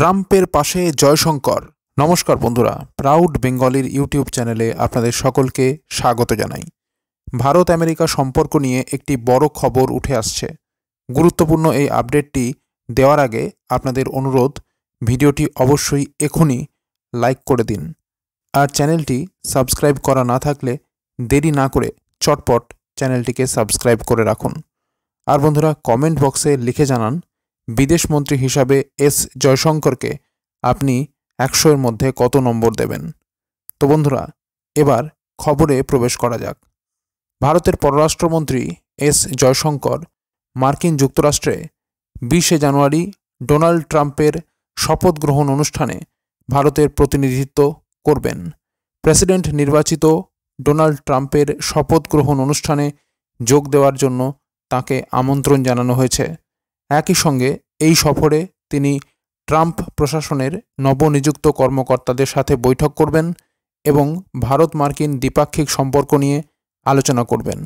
ট্রাম্পের পাশে জয়শঙ্কর। নমস্কার বন্ধুরা, প্রাউড বেঙ্গলির ইউটিউব চ্যানেলে আপনাদের সকলকে স্বাগত জানাই। ভারত আমেরিকা সম্পর্ক নিয়ে একটি বড় খবর উঠে আসছে। গুরুত্বপূর্ণ এই আপডেটটি দেওয়ার আগে আপনাদের অনুরোধ, ভিডিওটি অবশ্যই এখনই লাইক করে দিন। আর চ্যানেলটি সাবস্ক্রাইব করা না থাকলে দেরি না করে চটপট চ্যানেলটিকে সাবস্ক্রাইব করে রাখুন। আর বন্ধুরা, কমেন্ট বক্সে লিখে জানান বিদেশমন্ত্রী হিসাবে এস জয়শঙ্করকে আপনি 100-এর মধ্যে কত নম্বর দেবেন। তো বন্ধুরা, এবার খবরে প্রবেশ করা যাক। ভারতের পররাষ্ট্রমন্ত্রী এস জয়শঙ্কর মার্কিন যুক্তরাষ্ট্রে 20শে জানুয়ারি ডোনাল্ড ট্রাম্পের শপথ গ্রহণ অনুষ্ঠানে ভারতের প্রতিনিধিত্ব করবেন। প্রেসিডেন্ট নির্বাচিত ডোনাল্ড ট্রাম্পের শপথ গ্রহণ অনুষ্ঠানে যোগ দেওয়ার জন্য তাকে আমন্ত্রণ জানানো হয়েছে। একই সঙ্গে এই সফরে তিনি ট্রাম্প প্রশাসনের নবনিযুক্ত কর্মকর্তাদের সাথে বৈঠক করবেন এবং ভারত মার্কিন দ্বিপাক্ষিক সম্পর্ক নিয়ে আলোচনা করবেন।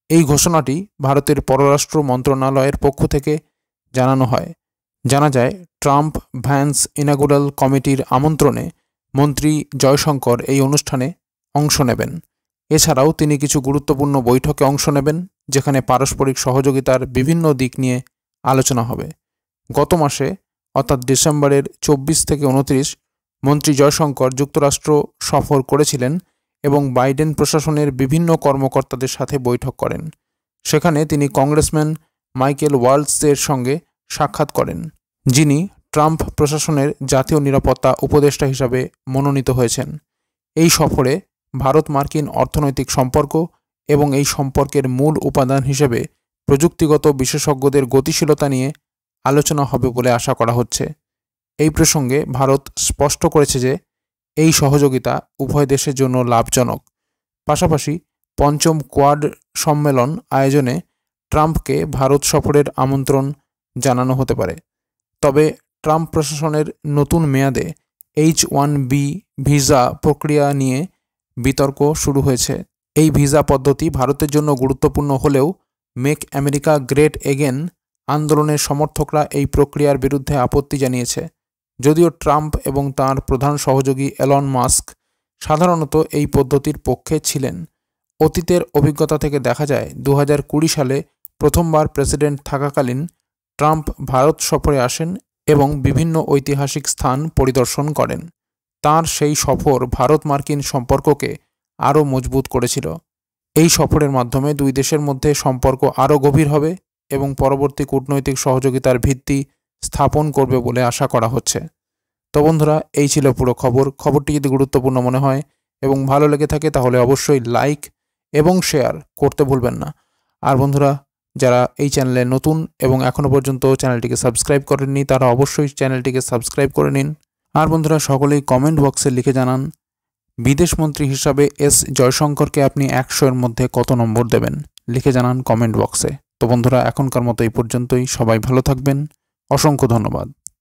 এই ঘোষণাটি ভারতের পররাষ্ট্র মন্ত্রণালয়ের পক্ষ থেকে জানানো হয়। জানা যায়, ট্রাম্প ভ্যান্স ইনাগুরাল কমিটির আমন্ত্রণে মন্ত্রী জয়শঙ্কর এই অনুষ্ঠানে অংশ নেবেন। এছাড়াও তিনি কিছু গুরুত্বপূর্ণ বৈঠকে অংশ নেবেন, যেখানে পারস্পরিক সহযোগিতার বিভিন্ন দিক নিয়ে আলোচনা হবে। গত মাসে অর্থাৎ ডিসেম্বরের 24 থেকে 29 মন্ত্রী জয়শঙ্কর যুক্তরাষ্ট্র সফর করেছিলেন এবং বাইডেন প্রশাসনের বিভিন্ন কর্মকর্তাদের সাথে বৈঠক করেন। সেখানে তিনি কংগ্রেসম্যান মাইকেল ওয়ালৎসের সঙ্গে সাক্ষাৎ করেন, যিনি ট্রাম্প প্রশাসনের জাতীয় নিরাপত্তা উপদেষ্টা হিসাবে মনোনীত হয়েছেন। এই সফরে ভারত মার্কিন অর্থনৈতিক সম্পর্ক এবং এই সম্পর্কের মূল উপাদান হিসেবে প্রযুক্তিগত বিশেষজ্ঞদের গতিশীলতা নিয়ে আলোচনা হবে বলে আশা করা হচ্ছে। এই প্রসঙ্গে ভারত স্পষ্ট করেছে যে এই সহযোগিতা উভয় দেশের জন্য লাভজনক। পাশাপাশি পঞ্চম কোয়াড সম্মেলন আয়োজনে ট্রাম্পকে ভারত সফরের আমন্ত্রণ জানানো হতে পারে। তবে ট্রাম্প প্রশাসনের নতুন মেয়াদে H-1B ভিসা প্রক্রিয়া নিয়ে বিতর্ক শুরু হয়েছে। এই ভিসা পদ্ধতি ভারতের জন্য গুরুত্বপূর্ণ হলেও মেক আমেরিকা গ্রেট এগেন আন্দোলনের সমর্থকরা এই প্রক্রিয়ার বিরুদ্ধে আপত্তি জানিয়েছে। যদিও ট্রাম্প এবং তাঁর প্রধান সহযোগী এলন মাস্ক সাধারণত এই পদ্ধতির পক্ষে ছিলেন। অতীতের অভিজ্ঞতা থেকে দেখা যায়, 2020 সালে প্রথমবার প্রেসিডেন্ট থাকাকালীন ট্রাম্প ভারত সফরে আসেন এবং বিভিন্ন ঐতিহাসিক স্থান পরিদর্শন করেন। তাঁর সেই সফর ভারত মার্কিন সম্পর্ককে আরও মজবুত করেছিল। এই সফরের মাধ্যমে দুই দেশের মধ্যে সম্পর্ক আরও গভীর হবে এবং পরবর্তী কূটনৈতিক সহযোগিতার ভিত্তি স্থাপন করবে বলে আশা করা হচ্ছে। তো বন্ধুরা, এই ছিল পুরো খবর। খবরটি যদি গুরুত্বপূর্ণ মনে হয় এবং ভালো লেগে থাকে তাহলে অবশ্যই লাইক এবং শেয়ার করতে ভুলবেন না। আর বন্ধুরা, যারা এই চ্যানেলে নতুন এবং এখনও পর্যন্ত চ্যানেলটিকে সাবস্ক্রাইব করেননি, তারা অবশ্যই চ্যানেলটিকে সাবস্ক্রাইব করে নিন। আর বন্ধুরা, সকলেই কমেন্ট বক্সে লিখে জানান বিদেশমন্ত্রী হিসাবে এস জয়শঙ্করকে আপনি 100-এর মধ্যে কত নম্বর দেবেন। লিখে জানান কমেন্ট বক্সে। তো বন্ধুরা, এখনকার মতো এই পর্যন্তই। সবাই ভালো থাকবেন। অসংখ্য ধন্যবাদ।